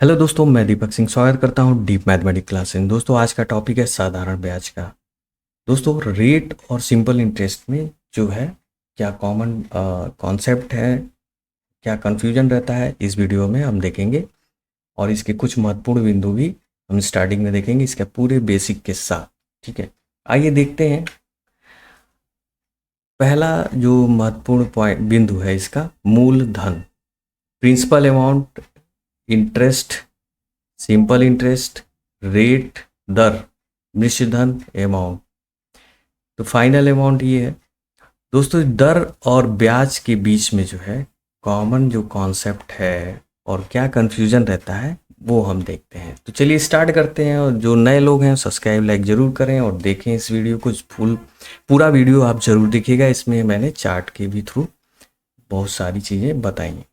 Hello दोस्तों, मैं दीपक सिंह स्वागत करता हूं डीप मैथमेटिक्स क्लास में। दोस्तों, आज का टॉपिक है साधारण ब्याज का। दोस्तों, रेट और सिंपल इंटरेस्ट में जो है क्या कॉमन कॉन्सेप्ट है, क्या कन्फ्यूजन रहता है, इस वीडियो में हम देखेंगे। और इसके कुछ महत्वपूर्ण बिंदु भी हम स्टार्टिंग में देखेंगे, इसके पूरे बेसिक के साथ। ठीक है, आइए देखते हैं। पहला जो महत्वपूर्ण पॉइंट बिंदु है इसका, मूलधन, principal amount, interest, simple interest, rate, दर, मिश्र धन, अमाउंट। तो फाइनल अमाउंट ये है। दोस्तों, दर और ब्याज के बीच में जो है कॉमन जो कॉन्सेप्ट है और क्या कंफ्यूजन रहता है वो हम देखते हैं। तो चलिए स्टार्ट करते हैं। और जो नए लोग हैं सब्सक्राइब लाइक ज़रूर करें और देखें इस वीडियो को पूरा वीडियो आप ज़रूर देखिएगा। इसमें मैंने चार्ट के भी थ्रू बहुत सारी चीज़ें बताई हैं।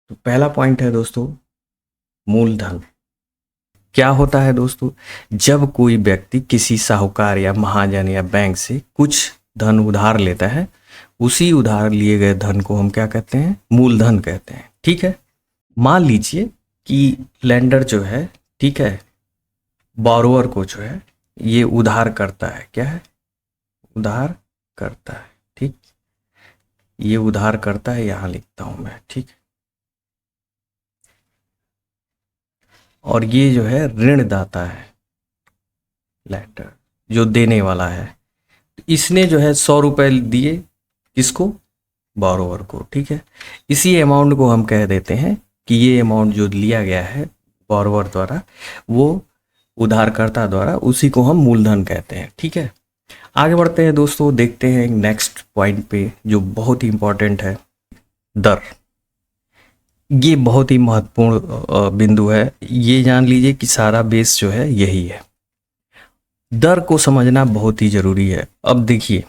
तो पहला पॉइंट है दोस्तों, मूलधन। क्या होता है दोस्तों, जब कोई व्यक्ति किसी साहूकार या महाजन या बैंक से कुछ धन उधार लेता है, उसी उधार लिए गए धन को हम क्या कहते हैं? मूलधन कहते हैं। ठीक है, मान लीजिए कि लेंडर जो है, ठीक है, बोरोवर को जो है ये उधार करता है। क्या है? उधार करता है। ठीक, ये उधार करता है, यहां लिखता हूं मैं। ठीक, और ये जो है ऋणदाता है, लेंडर जो देने वाला है। इसने जो है 100 रुपए दिए, किसको? बोरोवर को। ठीक है, इसी अमाउंट को हम कह देते हैं कि ये अमाउंट जो लिया गया है बोरोवर द्वारा, वो उधारकर्ता द्वारा, उसी को हम मूलधन कहते हैं। ठीक है, आगे बढ़ते हैं दोस्तों, देखते हैं नेक्स्ट पॉइंट पे जो बहुत ही इंपॉर्टेंट है, दर। ये बहुत ही महत्वपूर्ण बिंदु है। ये जान लीजिए कि सारा बेस जो है यही है। दर को समझना बहुत ही जरूरी है। अब देखिए,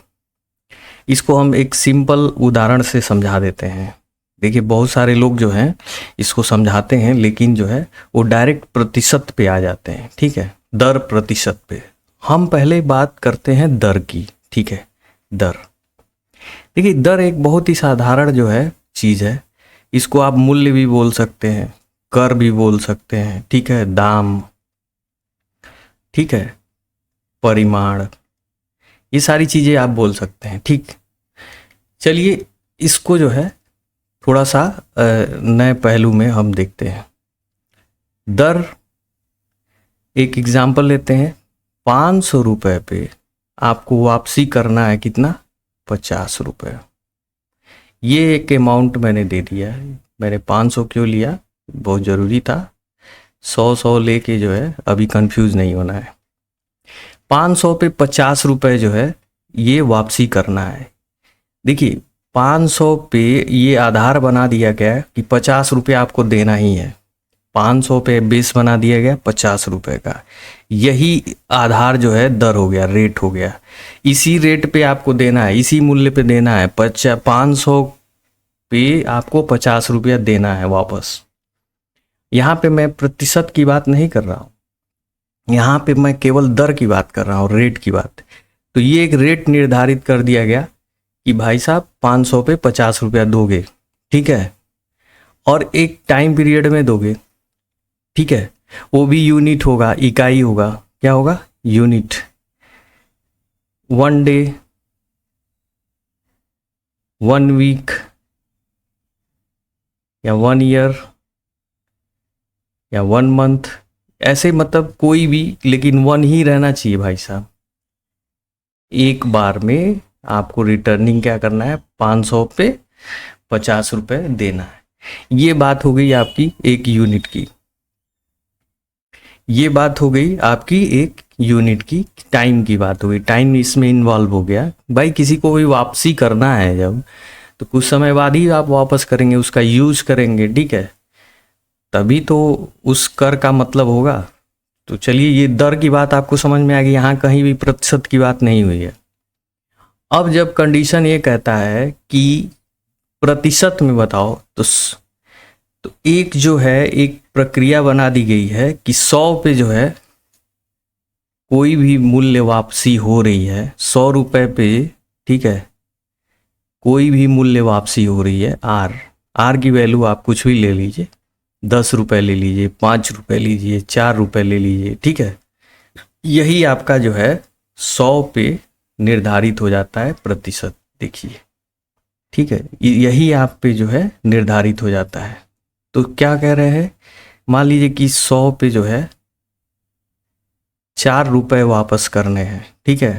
इसको हम एक सिंपल उदाहरण से समझा देते हैं। देखिए, बहुत सारे लोग जो हैं इसको समझाते हैं, लेकिन जो है वो डायरेक्ट प्रतिशत पे आ जाते हैं। ठीक है, दर प्रतिशत पे। हम पहले बात करते हैं दर की। ठीक है, दर। देखिए, दर एक बहुत ही साधारण जो है चीज़ है। इसको आप मूल्य भी बोल सकते हैं, कर भी बोल सकते हैं। ठीक है, दाम, ठीक है, परिमाण, ये सारी चीज़ें आप बोल सकते हैं। ठीक, चलिए इसको जो है थोड़ा सा नए पहलू में हम देखते हैं। दर, एक एग्जाम्पल लेते हैं। 500 रुपये पे आपको वापसी करना है कितना? 50 रुपये। ये एक अमाउंट मैंने दे दिया है। मैंने 500 क्यों लिया? बहुत ज़रूरी था। 100 लेके जो है अभी कंफ्यूज नहीं होना है। 500 पे 50 रुपये जो है ये वापसी करना है। देखिए, 500 पे ये आधार बना दिया गया कि 50 रुपये आपको देना ही है। 500 पे बेस बना दिया गया 50 रुपये का। यही आधार जो है दर हो गया, रेट हो गया। इसी रेट पे आपको देना है, इसी मूल्य पे देना है। 500 पे आपको 50 रुपया देना है वापस। यहाँ पे मैं प्रतिशत की बात नहीं कर रहा हूँ, यहाँ पे मैं केवल दर की बात कर रहा हूँ, रेट की बात। तो ये एक रेट निर्धारित कर दिया गया कि भाई साहब 500 पे 50 रुपया दोगे। ठीक है, और एक टाइम पीरियड में दोगे। ठीक है, वो भी यूनिट होगा, इकाई होगा। क्या होगा? यूनिट। 1 डे, 1 वीक, या 1 ईयर, या 1 मंथ, ऐसे मतलब कोई भी, लेकिन 1 ही रहना चाहिए भाई साहब। एक बार में आपको रिटर्निंग क्या करना है? 500 पे 50 रुपये देना है। ये बात हो गई आपकी एक यूनिट की। ये बात हो गई आपकी एक यूनिट की, टाइम की बात हो गई। टाइम इसमें इन्वॉल्व हो गया। भाई, किसी को भी वापसी करना है जब, तो कुछ समय बाद ही आप वापस करेंगे, उसका यूज करेंगे। ठीक है, तभी तो उस कर का मतलब होगा। तो चलिए, ये दर की बात आपको समझ में आ गई। यहाँ कहीं भी प्रतिशत की बात नहीं हुई है। अब जब कंडीशन ये कहता है कि प्रतिशत में बताओ, तो एक जो है एक प्रक्रिया बना दी गई है कि 100 पे जो है कोई भी मूल्य वापसी हो रही है। 100 रुपये पे, ठीक है, कोई भी मूल्य वापसी हो रही है। आर की वैल्यू आप कुछ भी ले लीजिए, 10 रुपए ले लीजिए, 5 रुपए लीजिए, 4 रुपए ले लीजिए, ठीक है। यही आपका जो है 100 पे निर्धारित हो जाता है प्रतिशत, देखिए, ठीक है। यही आप पे जो है निर्धारित हो जाता है। तो क्या कह रहे हैं, मान लीजिए कि 100 पे जो है 4 रुपए वापस करने हैं, ठीक है।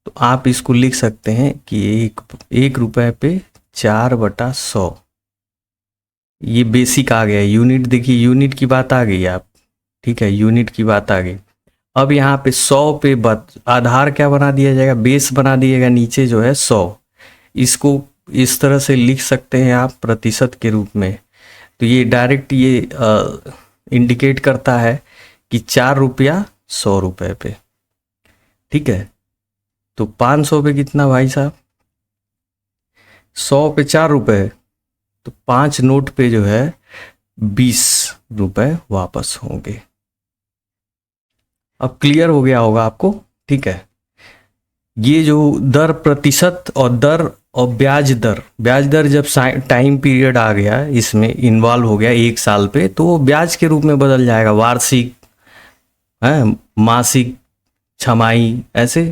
तो आप इसको लिख सकते हैं कि 1 रुपए पे 4/100, ये बेसिक आ गया। यूनिट देखिए, यूनिट की बात आ गई आप, ठीक है, यूनिट की बात आ गई। अब यहाँ पे 100 पे आधार क्या बना दिया जाएगा, बेस बना दिएगा, नीचे जो है 100। इसको इस तरह से लिख सकते हैं आप प्रतिशत के रूप में। तो ये डायरेक्ट ये इंडिकेट करता है कि 4 रुपया 100 रुपए पे, ठीक है। तो 500 पे कितना भाई साहब, 100 पे 4 रुपए, तो 5 नोट पे जो है 20 रुपए वापस होंगे। अब क्लियर हो गया होगा आपको, ठीक है। ये जो दर प्रतिशत और ब्याज दर जब टाइम पीरियड आ गया, इसमें इन्वॉल्व हो गया 1 साल पे, तो वो ब्याज के रूप में बदल जाएगा, वार्षिक है, मासिक, छमाही, ऐसे।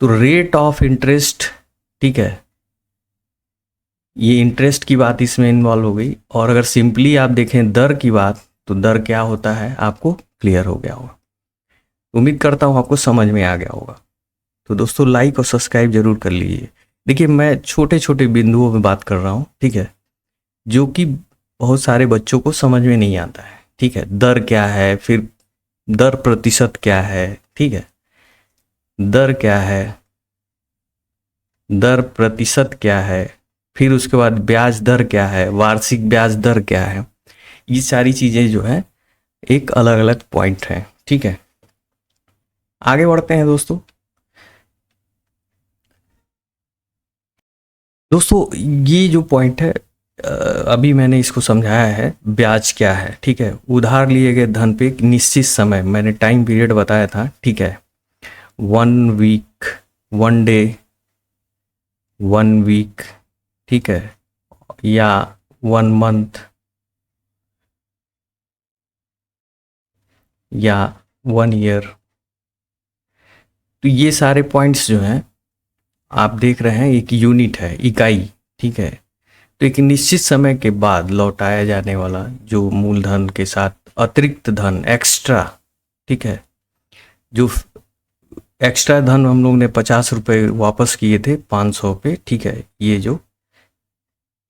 तो रेट ऑफ इंटरेस्ट, ठीक है, ये इंटरेस्ट की बात इसमें इन्वॉल्व हो गई। और अगर सिंपली आप देखें दर की बात, तो दर क्या होता है आपको क्लियर हो गया होगा। उम्मीद करता हूँ आपको समझ में आ गया होगा। तो दोस्तों लाइक और सब्सक्राइब जरूर कर लीजिए। देखिए मैं छोटे छोटे बिंदुओं में बात कर रहा हूँ, ठीक है, जो कि बहुत सारे बच्चों को समझ में नहीं आता है, ठीक है। दर क्या है, फिर दर प्रतिशत क्या है, ठीक है, दर क्या है, दर प्रतिशत क्या है, फिर उसके बाद ब्याज दर क्या है, वार्षिक ब्याज दर क्या है, ये सारी चीज़ें जो है एक अलग अलग पॉइंट है, ठीक है। आगे बढ़ते हैं दोस्तों। ये जो पॉइंट है, अभी मैंने इसको समझाया है, ब्याज क्या है, ठीक है। उधार लिए गए धन पे एक निश्चित समय, मैंने टाइम पीरियड बताया था, ठीक है, 1 वीक, 1 डे, 1 वीक, ठीक है, या 1 मंथ, या 1 ईयर। तो ये सारे पॉइंट्स जो हैं आप देख रहे हैं, एक यूनिट है, इकाई, ठीक है। तो एक निश्चित समय के बाद लौटाया जाने वाला जो मूलधन के साथ अतिरिक्त धन, एक्स्ट्रा, ठीक है, जो एक्स्ट्रा धन हम लोग ने 50 रुपए वापस किए थे 500 पे, ठीक है, ये जो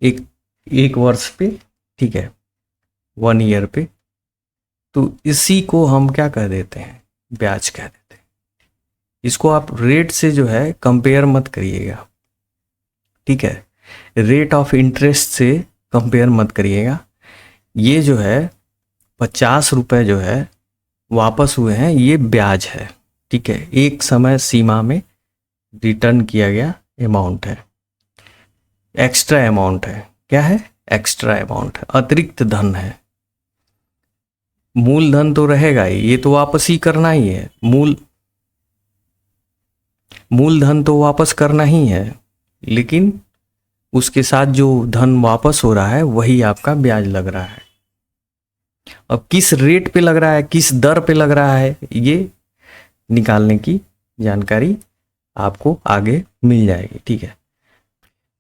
एक एक वर्ष पे, ठीक है, 1 ईयर पे, तो इसी को हम क्या कह देते हैं, ब्याज कह देते हैं। इसको आप रेट से जो है कंपेयर मत करिएगा, ठीक है, रेट ऑफ इंटरेस्ट से कंपेयर मत करिएगा। ये जो है 50 रुपए जो है वापस हुए हैं, ये ब्याज है, ठीक है, एक समय सीमा में रिटर्न किया गया अमाउंट है, एक्स्ट्रा अमाउंट है। क्या है, एक्स्ट्रा अमाउंट है, अतिरिक्त धन है। मूलधन तो रहेगा ही, ये तो वापस ही करना ही है, मूलधन तो वापस करना ही है, लेकिन उसके साथ जो धन वापस हो रहा है वही आपका ब्याज लग रहा है। अब किस रेट पे लग रहा है, किस दर पे लग रहा है, ये निकालने की जानकारी आपको आगे मिल जाएगी, ठीक है।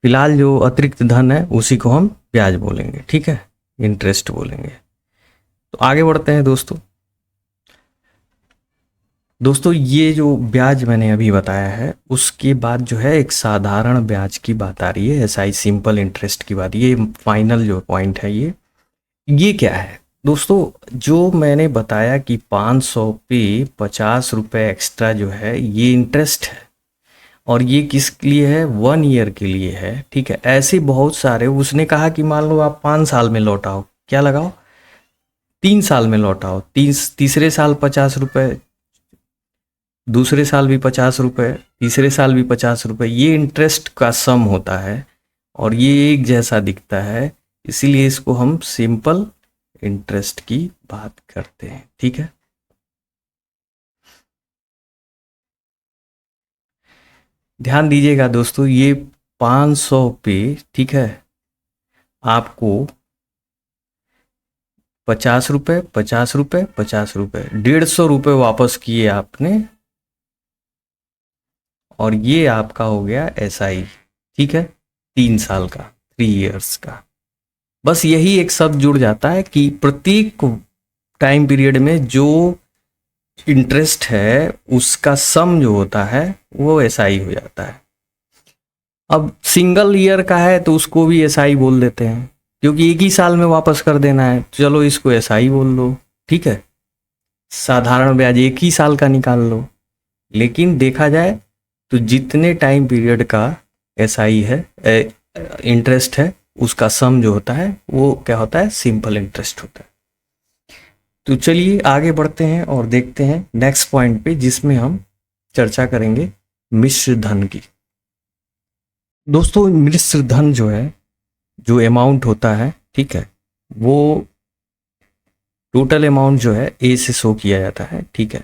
फिलहाल जो अतिरिक्त धन है उसी को हम ब्याज बोलेंगे, ठीक है, इंटरेस्ट बोलेंगे। तो आगे बढ़ते हैं दोस्तों ये जो ब्याज मैंने अभी बताया है, उसके बाद जो है एक साधारण ब्याज की बात आ रही है, एसआई सिंपल इंटरेस्ट की बात। ये फाइनल जो पॉइंट है, ये क्या है दोस्तों, जो मैंने बताया कि 500 पे 50 रुपए एक्स्ट्रा जो है ये इंटरेस्ट है, और ये किस लिए है, 1 ईयर के लिए है, ठीक है। ऐसे बहुत सारे, उसने कहा कि मान लो आप 5 साल में लौटाओ, क्या लगाओ, 3 साल में लौटाओ, तीसरे साल 50 रुपए, दूसरे साल भी 50 रुपए, तीसरे साल भी 50 रुपए, ये इंटरेस्ट का सम होता है और ये एक जैसा दिखता है, इसीलिए इसको हम सिंपल इंटरेस्ट की बात करते हैं, ठीक है। ध्यान दीजिएगा दोस्तों, ये 500 पे, ठीक है, आपको 50 रुपये, 50 रुपये, 50 रुपये, 150 रुपये वापस किए आपने, और ये आपका हो गया SI। ठीक है, 3 साल का, 3 इयर्स का। बस यही एक शब्द जुड़ जाता है कि प्रत्येक टाइम पीरियड में जो इंटरेस्ट है उसका सम जो होता है वो SI हो जाता है। अब सिंगल ईयर का है तो उसको भी SI बोल देते हैं, क्योंकि एक ही साल में वापस कर देना है, चलो इसको SI बोल लो। ठीक है, साधारण ब्याज एक ही साल का निकाल लो। लेकिन देखा जाए तो जितने टाइम पीरियड का SI है, इंटरेस्ट है, उसका सम जो होता है वो क्या होता है, सिंपल इंटरेस्ट होता है। तो चलिए आगे बढ़ते हैं और देखते हैं नेक्स्ट पॉइंट पे, जिसमें हम चर्चा करेंगे मिश्र धन की। दोस्तों मिश्र धन जो है, जो अमाउंट होता है, ठीक है, वो टोटल अमाउंट जो है A से शो किया जाता है। ठीक है,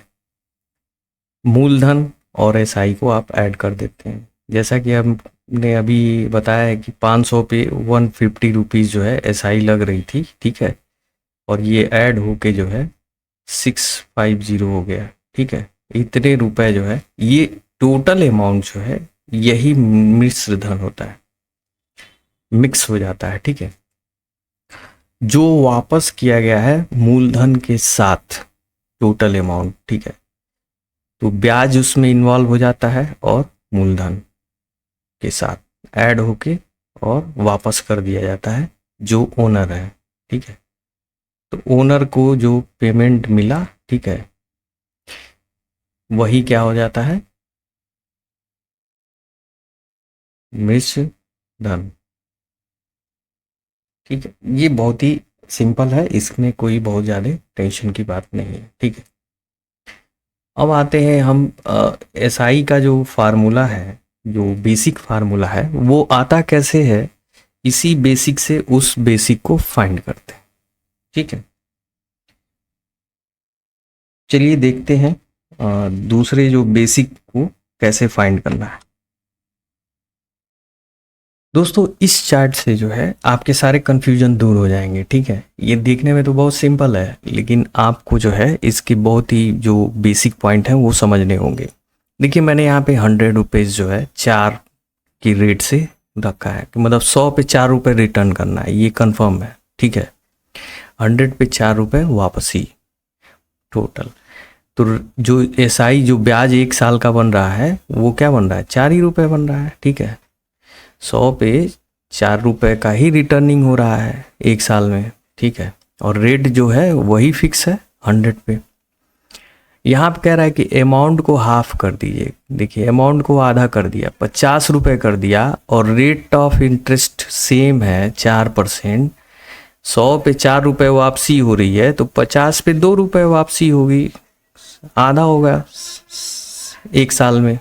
मूलधन और SI को आप ऐड कर देते हैं। जैसा कि हमने अभी बताया है कि 500 पे 150 रुपीज़ जो है SI लग रही थी। ठीक है, और ये ऐड होके जो है 650 हो गया। ठीक है, इतने रुपए जो है, ये टोटल अमाउंट जो है, यही मिश्र धन होता है, मिक्स हो जाता है। ठीक है, जो वापस किया गया है मूलधन के साथ टोटल अमाउंट। ठीक है, तो ब्याज उसमें इन्वॉल्व हो जाता है और मूलधन के साथ ऐड होके और वापस कर दिया जाता है जो ओनर है। ठीक है, तो ओनर को जो पेमेंट मिला, ठीक है, वही क्या हो जाता है, मिश्र धन। ठीक है, ये बहुत ही सिंपल है, इसमें कोई बहुत ज़्यादा टेंशन की बात नहीं है। ठीक है, अब आते हैं हम SI का जो फार्मूला है, जो बेसिक फार्मूला है, वो आता कैसे है, इसी बेसिक से उस बेसिक को फाइंड करते हैं। ठीक है, चलिए देखते हैं दूसरे जो बेसिक को कैसे फाइंड करना है। दोस्तों इस चार्ट से जो है आपके सारे कन्फ्यूजन दूर हो जाएंगे। ठीक है, ये देखने में तो बहुत सिंपल है, लेकिन आपको जो है इसकी बहुत ही जो बेसिक पॉइंट है वो समझने होंगे। देखिए मैंने यहाँ पे 100 रुपीज़ जो है 4 की रेट से रखा है, कि मतलब 100 पे 4 रुपये रिटर्न करना है, ये कंफर्म है। ठीक है, 100 पे 4 रुपये वापसी टोटल। तो जो SI जो ब्याज 1 साल का बन रहा है वो क्या बन रहा है, 4 ही रुपये बन रहा है। ठीक है, 100 पे 4 रुपये का ही रिटर्निंग हो रहा है 1 साल में। ठीक है, और रेट जो है वही फिक्स है 100 पे। यहाँ पे कह रहा है कि अमाउंट को हाफ कर दीजिए। देखिए अमाउंट को आधा कर दिया, 50 रुपये कर दिया, और रेट ऑफ इंटरेस्ट सेम है 4%। 100 पे 4 रुपये वापसी हो रही है, तो 50 पे 2 रुपये वापसी होगी, आधा होगा 1 साल में।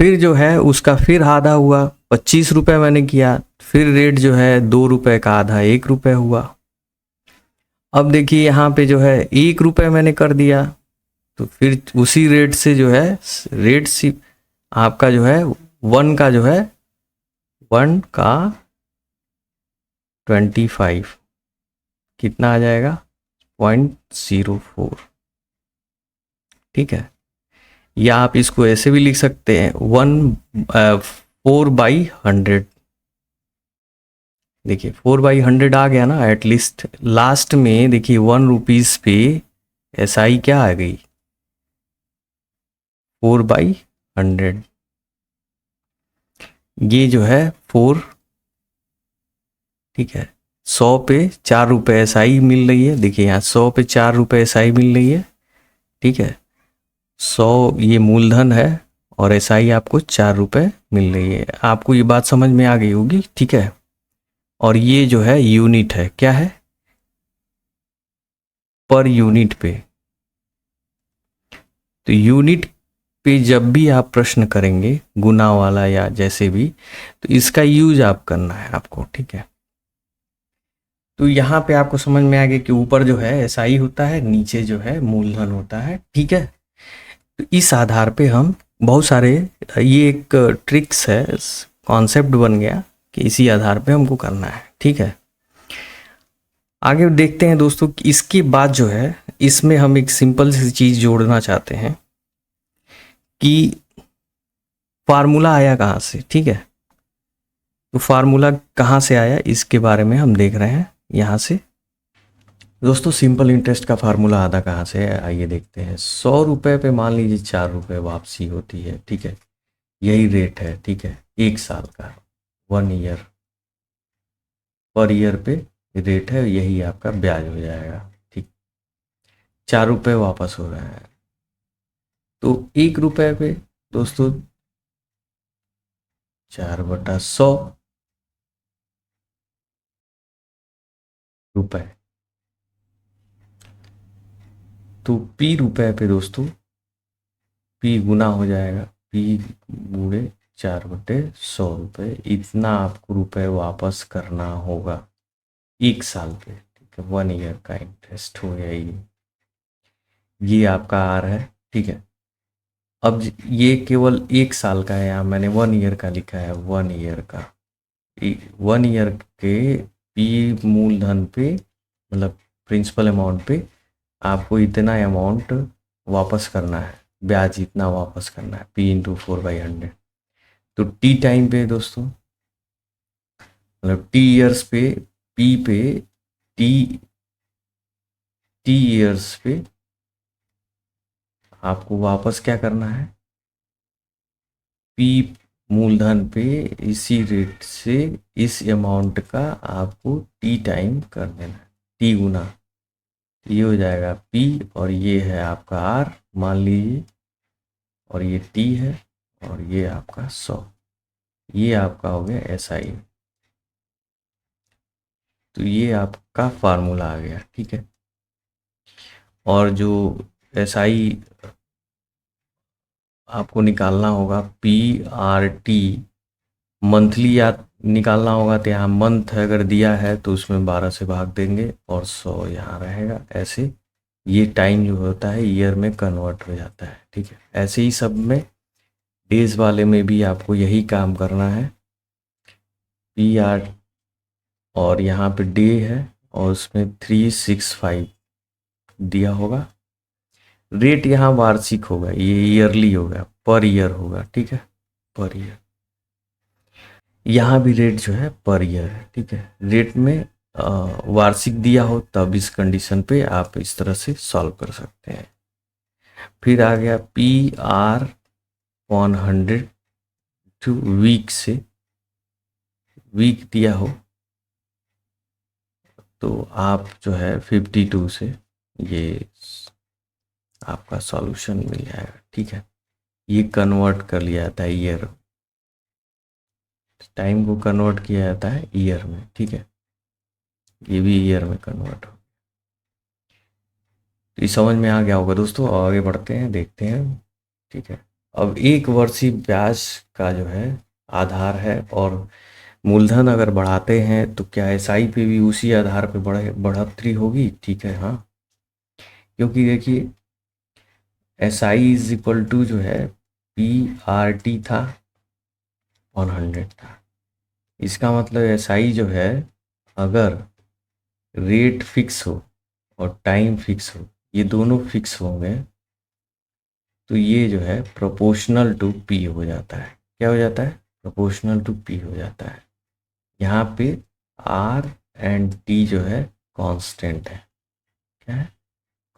फिर जो है उसका फिर आधा हुआ, 25 रुपये मैंने किया, फिर रेट जो है 2 रुपये का आधा 1 रुपये हुआ। अब देखिए यहाँ पे जो है 1 रुपये मैंने कर दिया, तो फिर उसी रेट से जो है रेट सी आपका जो है 1 का जो है 1 का 25 कितना आ जाएगा, 0.04। ठीक है, या आप इसको ऐसे भी लिख सकते हैं 4/100। देखिए 4/100 आ गया ना एटलीस्ट। लास्ट में देखिए 1 रुपीज़ पे SI क्या आ गई, 4/100। ये जो है 4, ठीक है, 100 पे 4 रुपये SI मिल रही है। देखिए यहाँ 100 पे 4 रुपये SI मिल रही है। ठीक है, 100 ये मूलधन है और SI आपको 4 रुपये मिल रही है। आपको ये बात समझ में आ गई होगी। ठीक है, और ये जो है यूनिट है, क्या है, पर यूनिट पे। तो यूनिट पे जब भी आप प्रश्न करेंगे गुना वाला या जैसे भी, तो इसका यूज आप करना है आपको। ठीक है, तो यहाँ पे आपको समझ में आ गया कि ऊपर जो है SI होता है, नीचे जो है मूलधन होता है। ठीक है, तो इस आधार पे हम बहुत सारे, ये एक ट्रिक्स है, कॉन्सेप्ट बन गया कि इसी आधार पे हमको करना है। ठीक है, आगे देखते हैं दोस्तों कि इसके बाद जो है इसमें हम एक सिंपल सी चीज़ जोड़ना चाहते हैं कि फार्मूला आया कहाँ से, ठीक है। तो फार्मूला कहाँ से आया इसके बारे में हम देख रहे हैं यहाँ से। दोस्तों सिंपल इंटरेस्ट का फार्मूला आता कहाँ से है, आइए देखते हैं। 100 रुपये पे मान लीजिए 4 रुपये वापसी होती है, ठीक है। यही रेट है, ठीक है, 1 साल का, 1 ईयर, पर ईयर पे रेट है, यही आपका ब्याज हो जाएगा, ठीक। 4 रुपये वापस हो रहा है, तो 1 रुपये पे दोस्तों 4/100 रुपये, तो पी रुपये पे दोस्तों पी गुना हो जाएगा, पी गुणे 4/100 रुपये, इतना आपको रुपए वापस करना होगा 1 साल पे, ठीक है। 1 ईयर का इंटरेस्ट हो गया ये आपका आर है, ठीक है। अब ये केवल 1 साल का है, यहाँ मैंने 1 ईयर का लिखा है, 1 ईयर का, 1 ईयर के पी मूलधन पे, मतलब प्रिंसिपल अमाउंट पे आपको इतना अमाउंट वापस करना है, ब्याज इतना वापस करना है, पी इंटू 4/100। तो टी टाइम पे दोस्तों, मतलब टी ईयर्स पे, पी पे टी ईयर्स पे आपको वापस क्या करना है, पी मूलधन पे इसी रेट से इस अमाउंट का आपको टी टाइम कर देना है, टी गुना, ये हो जाएगा पी और ये है आपका आर मान लीजिए, और ये टी है और ये आपका 100, ये आपका हो गया एसआई। तो ये आपका फार्मूला आ गया, ठीक है। और जो एसआई आपको निकालना होगा, पी आर टी मंथली या निकालना होगा, तो यहाँ मंथ अगर दिया है तो उसमें 12 से भाग देंगे और 100 यहाँ रहेगा, ऐसे ये टाइम जो होता है ईयर में कन्वर्ट हो जाता है, ठीक है। ऐसे ही सब में डेज वाले में भी आपको यही काम करना है, पी आर और यहाँ पे डे है और उसमें 365 दिया होगा, रेट यहाँ वार्षिक होगा, ये ईयरली होगा, पर ईयर होगा, ठीक है, पर ईयर। यहाँ भी रेट जो है पर ईयर है, ठीक है। रेट में वार्षिक दिया हो तब इस कंडीशन पे आप इस तरह से सॉल्व कर सकते हैं। फिर आ गया पी आर 100 टू वीक से, वीक दिया हो तो आप जो है 52 से ये आपका सॉल्यूशन मिल जाएगा, ठीक है। ये कन्वर्ट कर लिया जाता है ईयर, टाइम को कन्वर्ट किया जाता है ईयर में, ठीक है। ये भी ईयर में कन्वर्ट हो, तो ये समझ में आ गया होगा दोस्तों। आगे बढ़ते हैं, देखते हैं, ठीक है। अब 1 वर्षीय ब्याज का जो है आधार है, और मूलधन अगर बढ़ाते हैं तो क्या एसआई पे भी उसी आधार पे बढ़ोतरी होगी, ठीक है, हाँ। क्योंकि देखिए एसआई इज इक्वल टू जो है पी आर टी था 100 था, इसका मतलब एसआई जो है अगर रेट फिक्स हो और टाइम फिक्स हो, ये दोनों फिक्स होंगे, तो ये जो है प्रोपोर्शनल टू पी हो जाता है। क्या हो जाता है, प्रोपोर्शनल टू पी हो जाता है। यहाँ पे आर एंड टी जो है कांस्टेंट है, क्या है,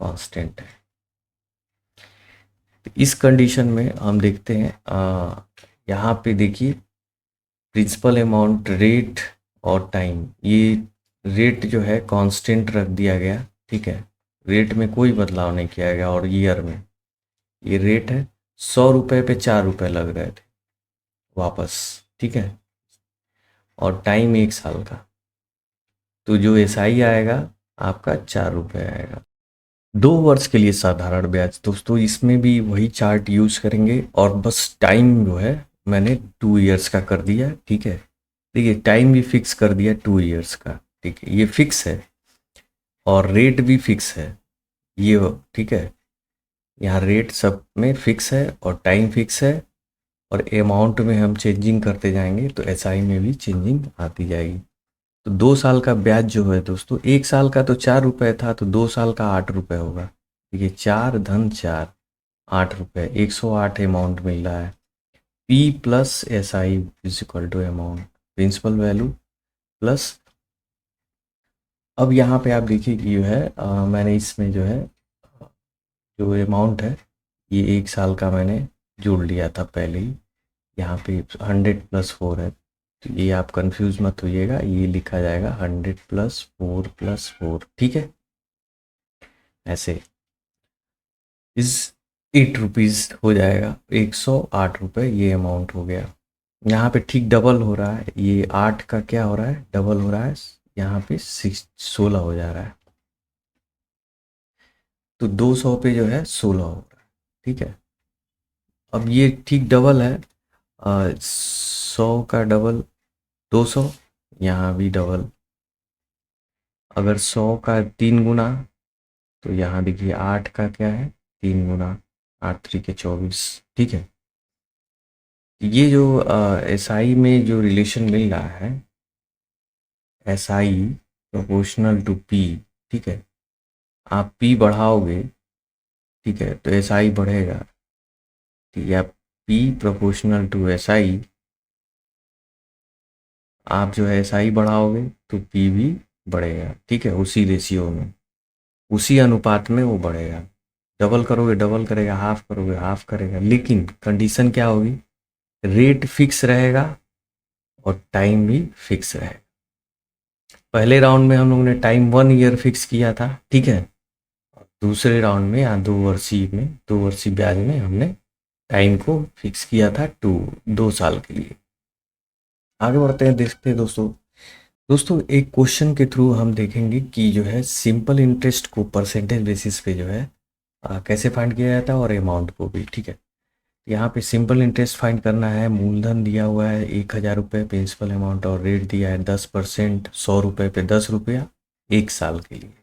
कांस्टेंट है। तो इस कंडीशन में हम देखते हैं, यहाँ पे देखिए प्रिंसिपल अमाउंट, रेट और टाइम, ये रेट जो है कांस्टेंट रख दिया गया, ठीक है, रेट में कोई बदलाव नहीं किया गया। और ईयर में ये रेट है, 100 रुपये पे 4 रुपये लग रहे थे वापस, ठीक है, और टाइम 1 साल का, तो जो एसआई आएगा आपका 4 रुपये आएगा। 2 वर्ष के लिए साधारण ब्याज दोस्तों, इसमें भी वही चार्ट यूज करेंगे, और बस टाइम जो है मैंने 2 ईयर्स का कर दिया, ठीक है। देखिए टाइम भी फिक्स कर दिया 2 ईयर्स का, ठीक है, ये फिक्स है, और रेट भी फिक्स है ये, ठीक है। यहाँ रेट सब में फिक्स है और टाइम फिक्स है, और अमाउंट में हम चेंजिंग करते जाएंगे तो एसआई में भी चेंजिंग आती जाएगी। तो 2 साल का ब्याज जो है दोस्तों, 1 साल का तो 4 रुपये था, तो 2 साल का 8 रुपये होगा। देखिए 4 धन 4, 8 रुपये, 108 अमाउंट मिल रहा है। P plus S I is equal to amount, principal value plus. अब यहाँ पे आप देखिए कि जो है मैंने इसमें जो है जो अमाउंट है ये 1 साल का मैंने जोड़ लिया था पहले ही। यहाँ पे 100+4 है, तो ये आप कंफ्यूज मत होइएगा, ये लिखा जाएगा 100+4+4, ठीक है। ऐसे इस 8 रुपीज़ हो जाएगा, 108 रुपये ये अमाउंट हो गया। यहाँ पे ठीक डबल हो रहा है, ये 8 का क्या हो रहा है, डबल हो रहा है, यहाँ पे 16 हो जा रहा है। तो 200 पे जो है 16 हो रहा है, ठीक है। अब ये ठीक डबल है, 100 का डबल 200, यहाँ भी डबल। अगर 100 का 3 गुना, तो यहाँ देखिए 8 का क्या है 3 गुना, 8×3 = 24, ठीक है। ये जो एस आई में जो रिलेशन मिल रहा है, S I proportional to P, ठीक है। आप पी बढ़ाओगे, ठीक है, तो एस आई बढ़ेगा, ठीक है। P proportional to S I, आप जो है एस आई बढ़ाओगे तो पी भी बढ़ेगा, ठीक है, उसी रेशियो में, उसी अनुपात में वो बढ़ेगा। डबल करोगे डबल करेगा, हाफ करोगे हाफ करेगा, लेकिन कंडीशन क्या होगी, रेट फिक्स रहेगा और टाइम भी फिक्स रहेगा। पहले राउंड में हम लोगों ने टाइम 1 ईयर फिक्स किया था, ठीक है। दूसरे राउंड में या 2 वर्षीय ब्याज में हमने टाइम को फिक्स किया था 2 साल के लिए। आगे बढ़ते हैं, देखते हैं दोस्तों। दोस्तों एक क्वेश्चन के थ्रू हम देखेंगे कि जो है सिंपल इंटरेस्ट को परसेंटेज बेसिस पे जो है कैसे फाइंड किया जाता है, और अमाउंट को भी, ठीक है। यहाँ पे सिंपल इंटरेस्ट फाइंड करना है। मूलधन दिया हुआ है 1,000 रुपये प्रिंसिपल अमाउंट, और रेट दिया है 10%, 100 रुपये पे 10 रुपया 1 साल के लिए,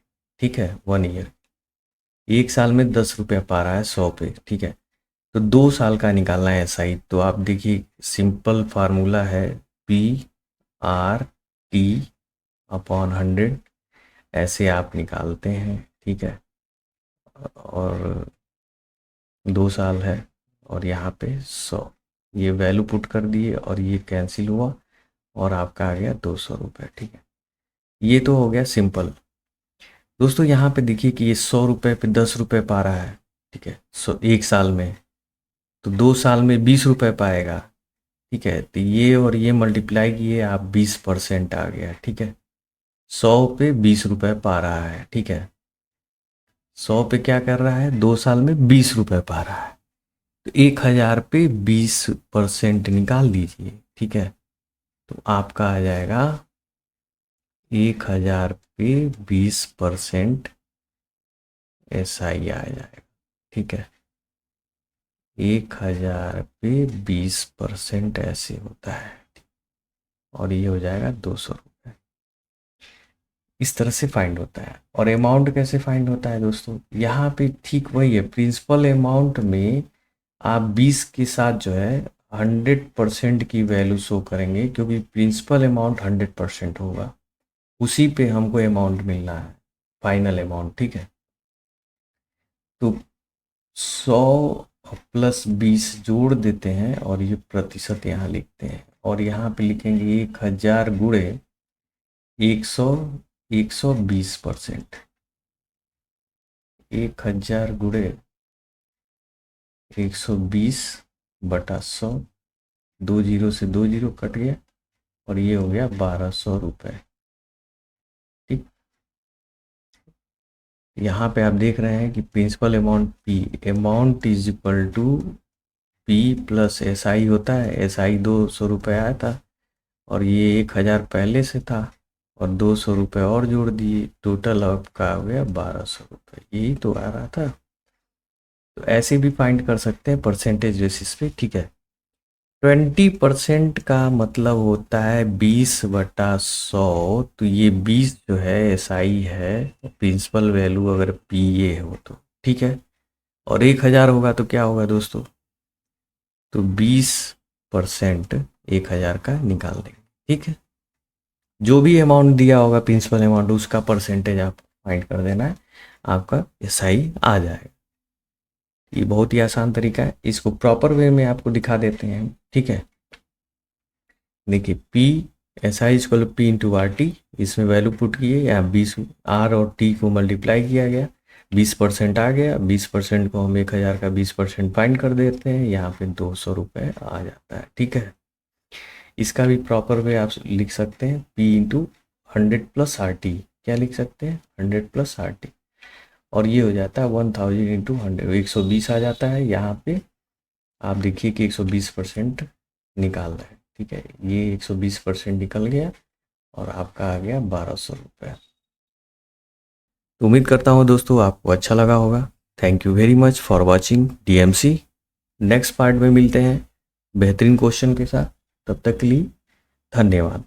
ठीक है, 1 ईयर। 1 साल में 10 रुपया पा रहा है 100 पे, ठीक है। तो 2 साल का निकालना है एसआई। तो आप देखिए सिंपल फार्मूला है PRT/100, ऐसे आप निकालते हैं, ठीक है। और 2 साल है, और यहाँ पे 100, ये वैल्यू पुट कर दिए और ये कैंसिल हुआ और आपका आ गया 200 रुपये, ठीक है। ये तो हो गया सिंपल। दोस्तों यहाँ पे देखिए कि ये 100 रुपये पे 10 रुपये पा रहा है, ठीक है, 1 साल में। तो 2 साल में 20 रुपये पाएगा, ठीक है। तो ये और ये मल्टीप्लाई किए, आप 20% आ गया, ठीक है। 100 पे 20 रुपये पा रहा है, ठीक है। 100 पे क्या कर रहा है, 2 साल में 20 रुपये पा रहा है। तो 1,000 पे 20% निकाल दीजिए, ठीक है। तो आपका आ जाएगा 1,000 पे 20% SI आ जाएगा, ठीक है। 1,000 पे 20% ऐसे होता है, और ये हो जाएगा 200 रुपये। इस तरह से फाइंड होता है। और अमाउंट कैसे फाइंड होता है दोस्तों, यहाँ पे ठीक वही है। प्रिंसिपल अमाउंट में आप 20 के साथ जो है 100% की वैल्यू शो करेंगे, क्योंकि प्रिंसिपल अमाउंट 100% होगा, उसी पे हमको अमाउंट मिलना है, फाइनल अमाउंट, ठीक है। तो 100 + 20 जोड़ देते हैं और ये प्रतिशत यहाँ लिखते हैं, और यहाँ पे लिखेंगे 1,000 गुणे 120%। 1,000 गुणे 120/100, 2 जीरो से 2 जीरो कट गया, और ये हो गया 1,200 रुपये, ठीक। यहाँ पे आप देख रहे हैं कि principal amount P amount is equal to P plus SI होता है। SI 200 रुपये आया था, और ये 1,000 पहले से था, और 200 रुपये और जोड़ दिए, टोटल आपका हो गया 1,200 रुपये। यही तो आ रहा था। तो ऐसे भी फाइंड कर सकते हैं परसेंटेज बेसिस पे, ठीक है। 20% का मतलब होता है 20/100। तो ये 20 जो है SI है, प्रिंसिपल वैल्यू अगर PA हो तो, ठीक है। और 1,000 होगा तो क्या होगा दोस्तों, तो 20% 1,000 का निकाल देंगे, ठीक है। जो भी अमाउंट दिया होगा प्रिंसिपल अमाउंट उसका परसेंटेज आप फाइंड कर देना है, आपका एसआई आ जाएगा। ये बहुत ही आसान तरीका है, इसको प्रॉपर वे में आपको दिखा देते हैं, ठीक है। देखिए P SI equal P into R T, इसमें वैल्यू पुट किए, यहाँ 20 आर और टी को मल्टीप्लाई किया गया, 20% आ गया, 20% को हम 1000 का 20% फाइंड कर देते हैं, यहाँ पे 200 रुपये आ जाता है, ठीक है। इसका भी प्रॉपर वे आप लिख सकते हैं, P into 100 plus R T, क्या लिख सकते हैं 100 प्लस आर टी, और ये हो जाता है 1000 इंटू 100, 120 आ जाता है। यहाँ पे आप देखिए कि 120% निकाल रहे हैं, ठीक है, ये 120% निकल गया और आपका आ गया 1200 रुपये। तो उम्मीद करता हूँ दोस्तों आपको अच्छा लगा होगा। Thank you very much for watching DMC. Next part में मिलते हैं बेहतरीन क्वेश्चन के साथ, तब तक के लिए धन्यवाद।